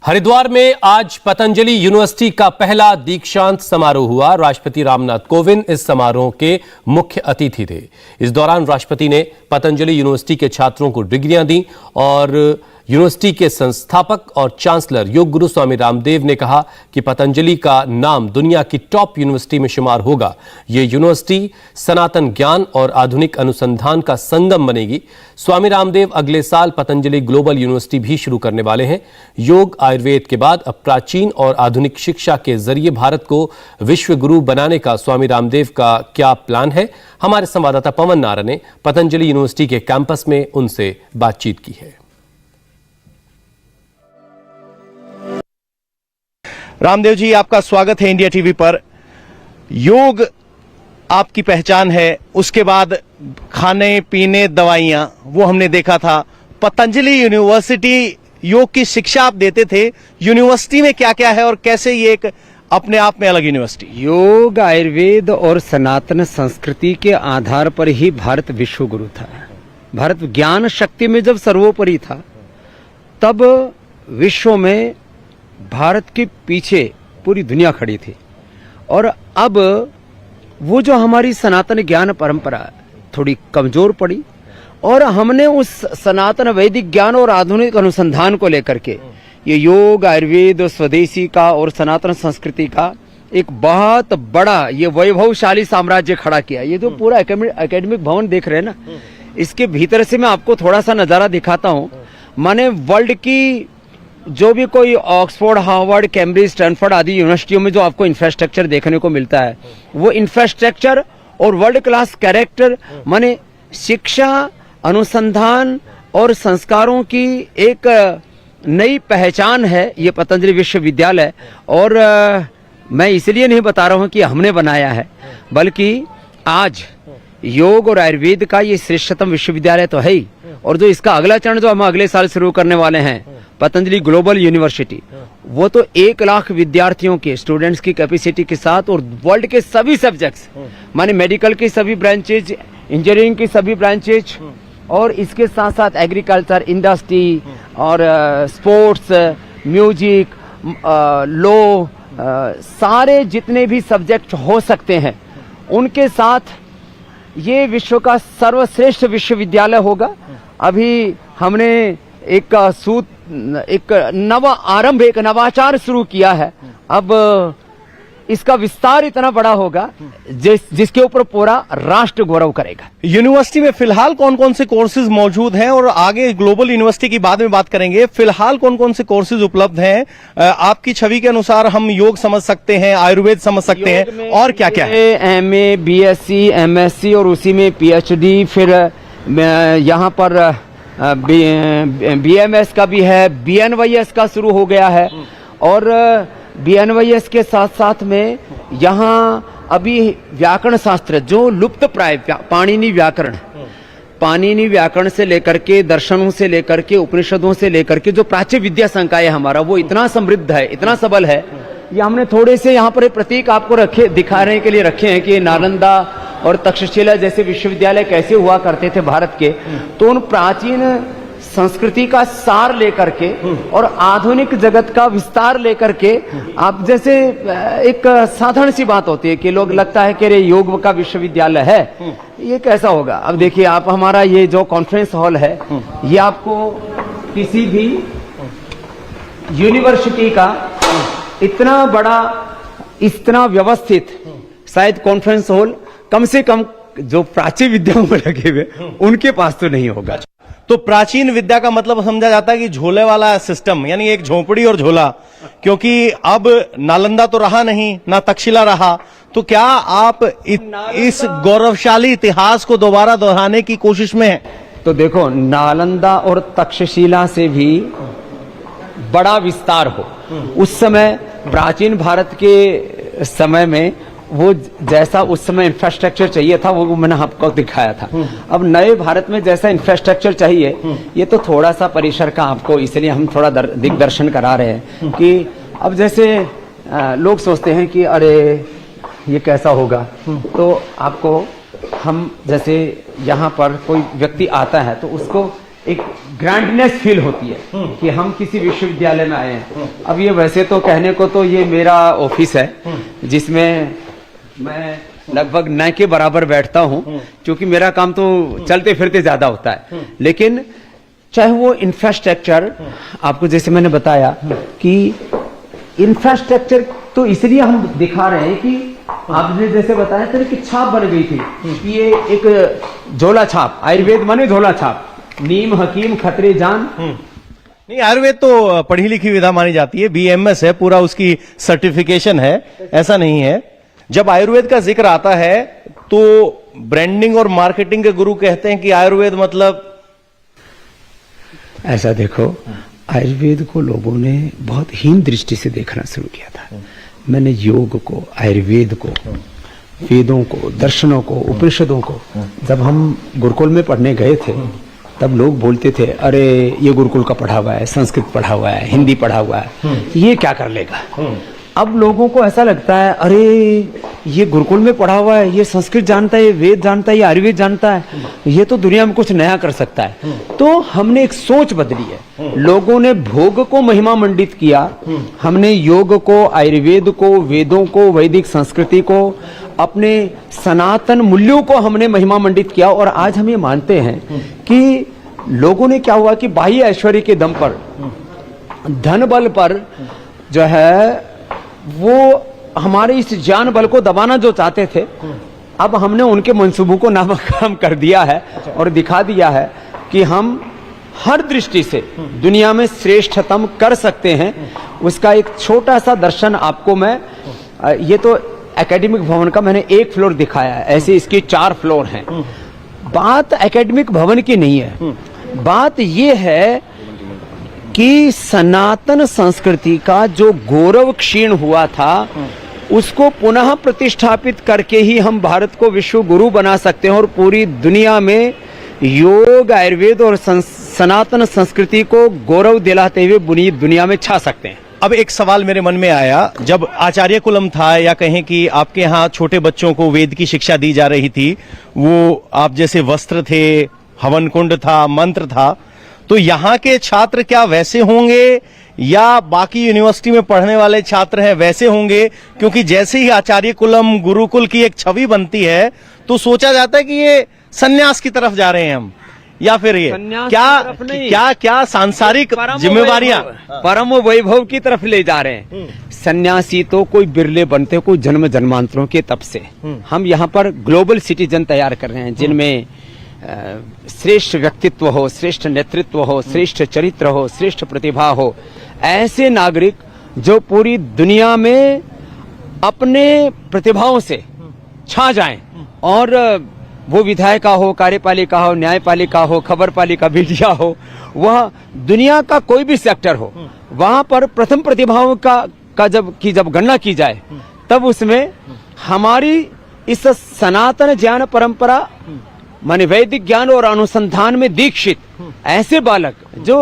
हरिद्वार में आज पतंजलि यूनिवर्सिटी का पहला दीक्षांत समारोह हुआ। राष्ट्रपति रामनाथ कोविंद इस समारोह के मुख्य अतिथि थे। इस दौरान राष्ट्रपति ने पतंजलि यूनिवर्सिटी के छात्रों को डिग्रियां दी और यूनिवर्सिटी के संस्थापक और चांसलर योग गुरु स्वामी रामदेव ने कहा कि पतंजलि का नाम दुनिया की टॉप यूनिवर्सिटी में शुमार होगा। ये यूनिवर्सिटी सनातन ज्ञान और आधुनिक अनुसंधान का संगम बनेगी। स्वामी रामदेव अगले साल पतंजलि ग्लोबल यूनिवर्सिटी भी शुरू करने वाले हैं। योग आयुर्वेद के बाद अब प्राचीन और आधुनिक शिक्षा के जरिए भारत को विश्व गुरु बनाने का स्वामी रामदेव का क्या प्लान है? हमारे संवाददाता पवन नारा ने पतंजलि यूनिवर्सिटी के कैंपस में उनसे बातचीत की है। रामदेव जी, आपका स्वागत है इंडिया टीवी पर। योग आपकी पहचान है, उसके बाद खाने पीने दवाइयां वो हमने देखा था। पतंजलि यूनिवर्सिटी योग की शिक्षा आप देते थे। यूनिवर्सिटी में क्या क्या है और कैसे ये एक अपने आप में अलग यूनिवर्सिटी? योग, आयुर्वेद और सनातन संस्कृति के आधार पर ही भारत विश्व गुरु था। भारत ज्ञान शक्ति में जब सर्वोपरि था, तब विश्व में भारत के पीछे पूरी दुनिया खड़ी थी। और अब वो जो हमारी सनातन ज्ञान परंपरा थोड़ी कमजोर पड़ी और हमने उस सनातन वैदिक ज्ञान और आधुनिक अनुसंधान को लेकर के ये योग, आयुर्वेद, स्वदेशी का और सनातन संस्कृति का एक बहुत बड़ा ये वैभवशाली साम्राज्य खड़ा किया। ये जो पूरा एकेडमिक भवन देख रहे हैं ना, इसके भीतर से मैं आपको थोड़ा सा नजारा दिखाता हूँ। माने वर्ल्ड की जो भी कोई ऑक्सफोर्ड, हार्वर्ड, कैम्ब्रिज, स्टैनफोर्ड आदि यूनिवर्सिटियों में जो आपको इंफ्रास्ट्रक्चर देखने को मिलता है, वो इंफ्रास्ट्रक्चर और वर्ल्ड क्लास कैरेक्टर, माने शिक्षा, अनुसंधान और संस्कारों की एक नई पहचान है ये पतंजलि विश्वविद्यालय। और मैं इसलिए नहीं बता रहा हूं कि हमने बनाया है, बल्कि आज योग और आयुर्वेद का ये श्रेष्ठतम विश्वविद्यालय तो है ही। और जो इसका अगला चरण जो हम अगले साल शुरू करने वाले हैं, पतंजलि ग्लोबल यूनिवर्सिटी, वो तो 1 लाख विद्यार्थियों के स्टूडेंट्स की कैपेसिटी के साथ और वर्ल्ड के सभी सब्जेक्ट्स, माने मेडिकल के सभी ब्रांचेज, इंजीनियरिंग की सभी ब्रांचेज और इसके साथ साथ एग्रीकल्चर, इंडस्ट्री और स्पोर्ट्स, म्यूजिक, लॉ, सारे जितने भी सब्जेक्ट हो सकते हैं उनके साथ ये विश्व का सर्वश्रेष्ठ विश्वविद्यालय होगा। अभी हमने एक नव आरंभ, एक नवाचार शुरू किया है। अब इसका विस्तार इतना बड़ा होगा जिसके ऊपर पूरा राष्ट्र गौरव करेगा। यूनिवर्सिटी में फिलहाल कौन कौन से कोर्सेज मौजूद हैं और आगे ग्लोबल यूनिवर्सिटी की बाद में बात करेंगे। फिलहाल कौन कौन से कोर्सेज उपलब्ध हैं? आपकी छवि के अनुसार हम योग समझ सकते हैं, आयुर्वेद समझ सकते हैं, और क्या क्या है? MA, BSc, MSc और उसी में PhD, फिर यहाँ पर BMS का भी है, BNYS का शुरू हो गया है। और BNYS के साथ साथ में यहाँ अभी व्याकरण शास्त्र जो लुप्त प्राय पाणिनि व्याकरण से लेकर के, दर्शनों से लेकर के, उपनिषदों से लेकर के जो प्राच्य विद्या संकाय है हमारा, वो इतना समृद्ध है, इतना सबल है। ये हमने थोड़े से यहाँ पर प्रतीक आपको दिखाने के लिए रखे हैं कि नालंदा और तक्षशिला जैसे विश्वविद्यालय कैसे हुआ करते थे भारत के। तो उन प्राचीन संस्कृति का सार लेकर के और आधुनिक जगत का विस्तार लेकर के, आप जैसे एक साधारण सी बात होती है कि लोग लगता है कि अरे योग का विश्वविद्यालय है, ये कैसा होगा? अब देखिए आप, हमारा ये जो कॉन्फ्रेंस हॉल है, ये आपको किसी भी यूनिवर्सिटी का इतना बड़ा, इतना व्यवस्थित शायद कॉन्फ्रेंस हॉल कम से कम जो प्राचीन विद्याओं में लगे हुए उनके पास तो नहीं होगा। तो प्राचीन विद्या का मतलब समझा जाता है कि झोले वाला सिस्टम, यानी एक झोपड़ी और झोला, क्योंकि अब नालंदा तो रहा नहीं, ना तक्षशिला रहा। तो क्या आप इस गौरवशाली इतिहास को दोबारा दोहराने की कोशिश में हैं? तो देखो, नालंदा और तक्षशिला से भी बड़ा विस्तार हो। उस समय प्राचीन भारत के समय में वो जैसा उस समय इंफ्रास्ट्रक्चर चाहिए था वो मैंने आपको दिखाया था। अब नए भारत में जैसा इंफ्रास्ट्रक्चर चाहिए, ये तो थोड़ा सा परिसर का आपको, इसलिए हम थोड़ा दिग्दर्शन करा रहे हैं कि अब जैसे लोग सोचते हैं कि अरे ये कैसा होगा, तो आपको हम जैसे यहाँ पर कोई व्यक्ति आता है तो उसको एक ग्रैंडनेस फील होती है कि हम किसी विश्वविद्यालय में आए हैं। अब ये वैसे तो कहने को तो ये मेरा ऑफिस है जिसमें मैं लगभग न के बराबर बैठता हूँ, क्योंकि मेरा काम तो चलते फिरते ज्यादा होता है। लेकिन चाहे वो इंफ्रास्ट्रक्चर, आपको जैसे मैंने बताया कि इंफ्रास्ट्रक्चर तो इसलिए हम दिखा रहे हैं कि आपने जैसे बताया था कि छाप बन गई थी कि ये एक झोला छाप, आयुर्वेद माने झोला छाप, नीम हकीम खतरे जान। नहीं, आयुर्वेद तो पढ़ी लिखी विधा मानी जाती है, BMS है, पूरा उसकी सर्टिफिकेशन है, ऐसा नहीं है। जब आयुर्वेद का जिक्र आता है तो ब्रांडिंग और मार्केटिंग के गुरु कहते हैं कि आयुर्वेद मतलब, ऐसा देखो, आयुर्वेद को लोगों ने बहुत हीन दृष्टि से देखना शुरू किया था। मैंने योग को, आयुर्वेद को, वेदों को, दर्शनों को, उपनिषदों को जब हम गुरुकुल में पढ़ने गए थे तब लोग बोलते थे, अरे ये गुरुकुल का पढ़ा हुआ है, संस्कृत पढ़ा हुआ है, हिंदी पढ़ा हुआ है, ये क्या कर लेगा। अब लोगों को ऐसा लगता है, अरे ये गुरुकुल में पढ़ा हुआ है, ये संस्कृत जानता है, ये वेद जानता है, ये आयुर्वेद जानता है, ये तो दुनिया में कुछ नया कर सकता है। तो हमने एक सोच बदली है, लोगों ने भोग को महिमा मंडित किया, हमने योग को, आयुर्वेद को, वेदों को, वैदिक संस्कृति को, अपने सनातन मूल्यों को हमने महिमा मंडित किया। और आज हम ये मानते हैं कि लोगों ने क्या हुआ कि बाह्य ऐश्वर्य के दम पर, धन बल पर जो है वो हमारे इस ज्ञान बल को दबाना जो चाहते थे, अब हमने उनके मंसूबों को नाकाम कर दिया है और दिखा दिया है कि हम हर दृष्टि से दुनिया में श्रेष्ठतम कर सकते हैं। उसका एक छोटा सा दर्शन आपको मैं, ये तो एकेडमिक भवन का मैंने एक फ्लोर दिखाया है, ऐसे इसके 4 फ्लोर हैं। बात एकेडमिक भवन की नहीं है, बात ये है कि सनातन संस्कृति का जो गौरव क्षीण हुआ था उसको पुनः प्रतिष्ठापित करके ही हम भारत को विश्व गुरु बना सकते हैं और पूरी दुनिया में योग, आयुर्वेद और सनातन संस्कृति को गौरव दिलाते हुए पूरी दुनिया में छा सकते हैं। अब एक सवाल मेरे मन में आया, जब आचार्य कुलम था या कहें कि आपके यहाँ छोटे बच्चों को वेद की शिक्षा दी जा रही थी, वो आप जैसे वस्त्र थे, हवन कुंड था, मंत्र था, तो यहाँ के छात्र क्या वैसे होंगे या बाकी यूनिवर्सिटी में पढ़ने वाले छात्र हैं वैसे होंगे? क्योंकि जैसे ही आचार्य कुलम, गुरुकुल की एक छवि बनती है तो सोचा जाता है कि ये सन्यास की तरफ जा रहे हैं हम, या फिर ये क्या सांसारिक जिम्मेवारियां परम वैभव की तरफ ले जा रहे हैं। सन्यासी तो कोई बिरले बनते, कोई जन्म जन्मांतरों के तप से। हम यहाँ पर ग्लोबल सिटीजन तैयार कर रहे हैं जिनमें श्रेष्ठ व्यक्तित्व हो, श्रेष्ठ नेतृत्व हो, श्रेष्ठ चरित्र हो, श्रेष्ठ प्रतिभा हो, ऐसे नागरिक जो पूरी दुनिया में अपने प्रतिभाओं से छा जाएं। और वो विधायिका हो, कार्यपालिका हो, न्यायपालिका हो, खबर पालिका, मीडिया हो, वह दुनिया का कोई भी सेक्टर हो, वहां पर प्रथम प्रतिभाओं का जब गणना की जाए तब उसमें हमारी इस सनातन ज्ञान परंपरा माने वैदिक ज्ञान और अनुसंधान में दीक्षित ऐसे बालक जो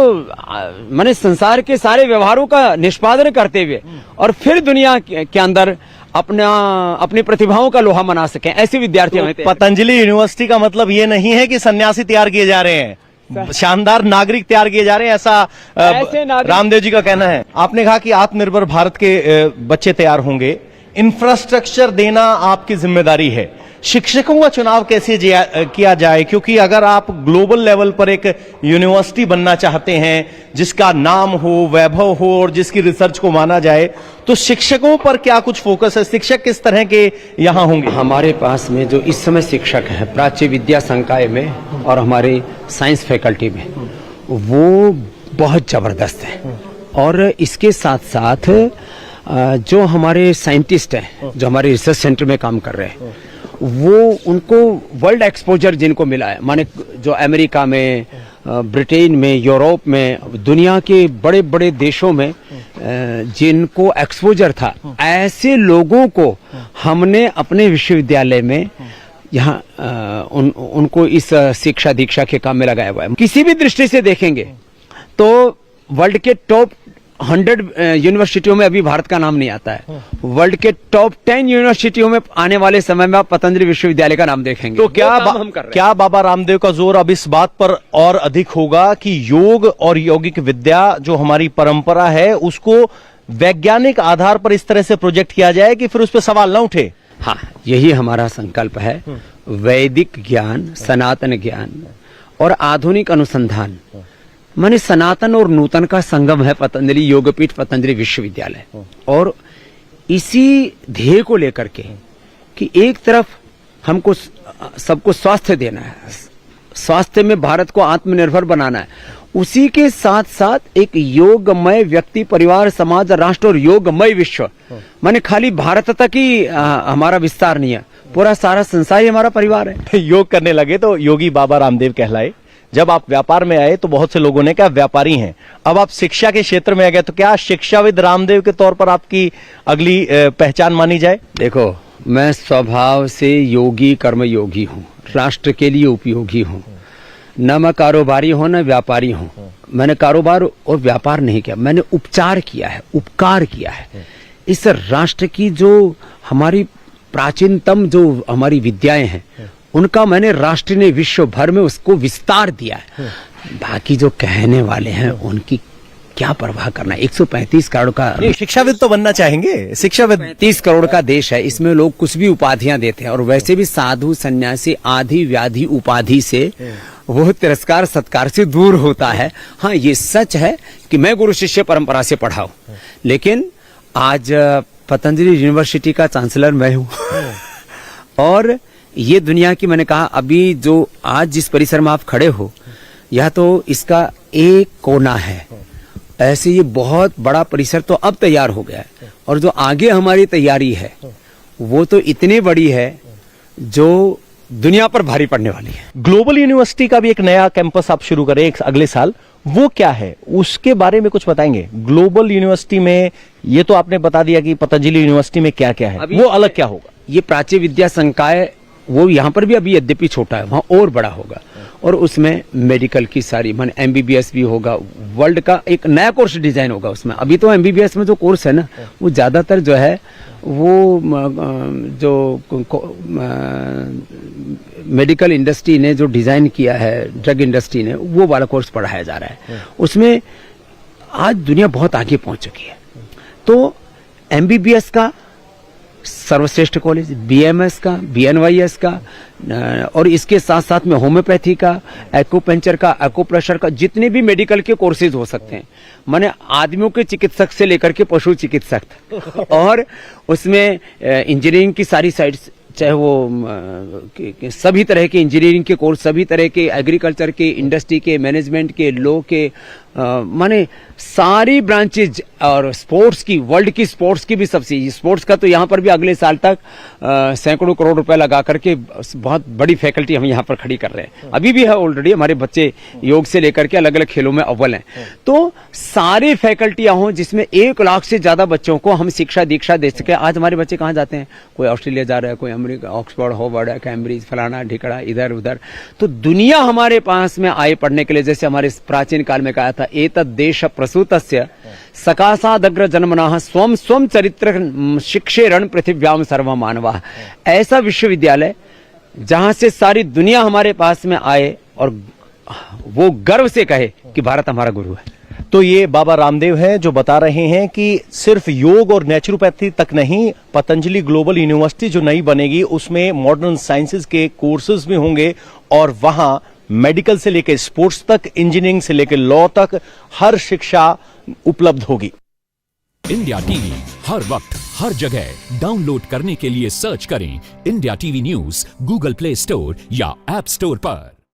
माने संसार के सारे व्यवहारों का निष्पादन करते हुए और फिर दुनिया के अंदर अपनी प्रतिभाओं का लोहा मना सकें, ऐसे विद्यार्थी तो पतंजलि यूनिवर्सिटी का मतलब ये नहीं है कि सन्यासी तैयार किए जा रहे हैं, शानदार नागरिक तैयार किए जा रहे हैं, ऐसा रामदेव जी का कहना है। आपने कहा कि आत्मनिर्भर भारत के बच्चे तैयार होंगे, इंफ्रास्ट्रक्चर देना आपकी जिम्मेदारी है। शिक्षकों का चुनाव कैसे किया जाए? क्योंकि अगर आप ग्लोबल लेवल पर एक यूनिवर्सिटी बनना चाहते हैं जिसका नाम हो, वैभव हो और जिसकी रिसर्च को माना जाए, तो शिक्षकों पर क्या कुछ फोकस है? शिक्षक किस तरह के यहाँ होंगे? हमारे पास में जो इस समय शिक्षक हैं प्राच्य विद्या संकाय में और हमारे साइंस फैकल्टी में, वो बहुत जबरदस्त है। और इसके साथ साथ जो हमारे साइंटिस्ट हैं जो हमारे रिसर्च सेंटर में काम कर रहे हैं, वो उनको वर्ल्ड एक्सपोजर जिनको मिला है, माने जो अमेरिका में, ब्रिटेन में, यूरोप में, दुनिया के बड़े बड़े देशों में जिनको एक्सपोजर था, ऐसे लोगों को हमने अपने विश्वविद्यालय में यहाँ उनको इस शिक्षा दीक्षा के काम में लगाया हुआ है। किसी भी दृष्टि से देखेंगे तो वर्ल्ड के टॉप 100 यूनिवर्सिटियों में अभी भारत का नाम नहीं आता है। वर्ल्ड के टॉप 10 यूनिवर्सिटियों में आने वाले समय में आप पतंजलि विश्वविद्यालय का नाम देखेंगे। तो क्या वो काम हम कर रहे हैं। क्या बाबा रामदेव का जोर अब इस बात पर और अधिक होगा कि योग और यौगिक विद्या जो हमारी परंपरा है उसको वैज्ञानिक आधार पर इस तरह से प्रोजेक्ट किया जाए कि फिर उस पर सवाल ना उठे? हाँ, यही हमारा संकल्प है। वैदिक ज्ञान, सनातन ज्ञान और आधुनिक अनुसंधान, माने सनातन और नूतन का संगम है पतंजलि योगपीठ, पतंजलि विश्वविद्यालय। और इसी ध्येय को लेकर के कि एक तरफ हमको सबको स्वास्थ्य देना है, स्वास्थ्य में भारत को आत्मनिर्भर बनाना है, उसी के साथ साथ एक योगमय व्यक्ति, परिवार, समाज, राष्ट्र और योगमय विश्व, माने खाली भारत तक ही हमारा विस्तार नहीं है, पूरा सारा संसार ही हमारा परिवार है। योग करने लगे तो योगी बाबा रामदेव कहलाए। जब आप व्यापार में आए तो बहुत से लोगों ने कहा व्यापारी हैं। अब आप शिक्षा के क्षेत्र में आ गए तो क्या शिक्षाविद रामदेव के तौर पर आपकी अगली पहचान मानी जाए? देखो, मैं स्वभाव से योगी, कर्मयोगी हूँ, राष्ट्र के लिए उपयोगी हूँ। न मैं कारोबारी हूँ न व्यापारी हूँ। मैंने कारोबार और व्यापार नहीं किया, मैंने उपचार किया है, उपकार किया है। इस राष्ट्र की जो हमारी प्राचीनतम जो हमारी विद्याएं हैं उनका मैंने राष्ट्र ने विश्व भर में उसको विस्तार दिया है। बाकी जो कहने वाले हैं उनकी क्या परवाह करना। 135 करोड़ का शिक्षाविद तो बनना चाहेंगे, शिक्षाविद। 30 करोड़ का देश है, इसमें लोग कुछ भी उपाधियां देते हैं और वैसे भी साधु सन्यासी आधि व्याधि उपाधि से वो तिरस्कार सत्कार से दूर होता है। हाँ, ये सच है कि मैं गुरु शिष्य परंपरा से पढ़ा हूं, लेकिन आज पतंजलि यूनिवर्सिटी का चांसलर मैं हूं। और ये दुनिया की, मैंने कहा अभी जो आज जिस परिसर में आप खड़े हो, यह तो इसका एक कोना है। ऐसे ये बहुत बड़ा परिसर तो अब तैयार हो गया है और जो आगे हमारी तैयारी है वो तो इतनी बड़ी है जो दुनिया पर भारी पड़ने वाली है। ग्लोबल यूनिवर्सिटी का भी एक नया कैंपस आप शुरू करें अगले साल, वो क्या है उसके बारे में कुछ बताएंगे? ग्लोबल यूनिवर्सिटी में ये तो आपने बता दिया कि पतंजलि यूनिवर्सिटी में क्या क्या है, वो अलग क्या होगा? ये प्राच्य विद्या संकाय, वो यहाँ पर भी अभी यद्यपि छोटा है, वहाँ और बड़ा होगा और उसमें मेडिकल की सारी, मान MBBS भी होगा, वर्ल्ड का एक नया कोर्स डिजाइन होगा उसमें। अभी तो MBBS में जो कोर्स है ना, वो ज्यादातर जो है वो जो मेडिकल इंडस्ट्री ने जो डिजाइन किया है, ड्रग इंडस्ट्री ने, वो वाला कोर्स पढ़ाया जा रहा है। उसमें आज दुनिया बहुत आगे पहुंच चुकी है। तो MBBS का सर्वश्रेष्ठ कॉलेज, BMS का, BNYS का, और इसके साथ साथ में होम्योपैथी का, एक्यूपंक्चर का, एक्यूप्रेशर का, जितने भी मेडिकल के कोर्सेज हो सकते हैं, माने आदमियों के चिकित्सक से लेकर के पशु चिकित्सक तक। और उसमें इंजीनियरिंग की सारी साइड्स, चाहे वो सभी तरह के इंजीनियरिंग के कोर्स, सभी तरह के एग्रीकल्चर के, इंडस्ट्री के, मैनेजमेंट के, लॉ के, माने सारी ब्रांचेज, और स्पोर्ट्स की, वर्ल्ड की स्पोर्ट्स की भी सब्सिडी। स्पोर्ट्स का तो यहाँ पर भी अगले साल तक सैकड़ों करोड़ रुपए लगा करके बहुत बड़ी फैकल्टी हम यहाँ पर खड़ी कर रहे हैं। अभी भी है, ऑलरेडी हमारे बच्चे योग से लेकर के अलग अलग खेलों में अव्वल हैं। तो सारी फैकल्टियां हों जिसमें 1 लाख से ज्यादा बच्चों को हम शिक्षा दीक्षा दे सके। आज हमारे बच्चे कहाँ जाते हैं? कोई ऑस्ट्रेलिया जा रहा है, कोई अमेरिका, ऑक्सफोर्ड, हार्वर्ड, कैम्ब्रिज, फलाना ढिकड़ा, इधर उधर। तो दुनिया हमारे पास में आए पढ़ने के लिए। जैसे हमारे प्राचीन काल में कहा था, एतद् देश प्रसूतस्य सकाशादग्र जन्मनाः स्वम स्वम चरित्र शिक्षेरण पृथिव्याम सर्व मानवा। ऐसा विश्वविद्यालय जहां से सारी दुनिया हमारे पास में आए और वो गर्व से कहे कि भारत हमारा गुरु है। तो ये बाबा रामदेव हैं जो बता रहे हैं कि सिर्फ योग और नेचुरोपैथी तक नहीं, पतंजलि ग्लोबल यूनिवर्सिटी जो नई बनेगी उसमें मॉडर्न साइंसेज के कोर्सेज भी होंगे और वहां मेडिकल से लेकर स्पोर्ट्स तक, इंजीनियरिंग से लेकर लॉ तक हर शिक्षा उपलब्ध होगी। इंडिया टीवी हर वक्त हर जगह डाउनलोड करने के लिए सर्च करें India TV news Google play store या ऐप स्टोर पर।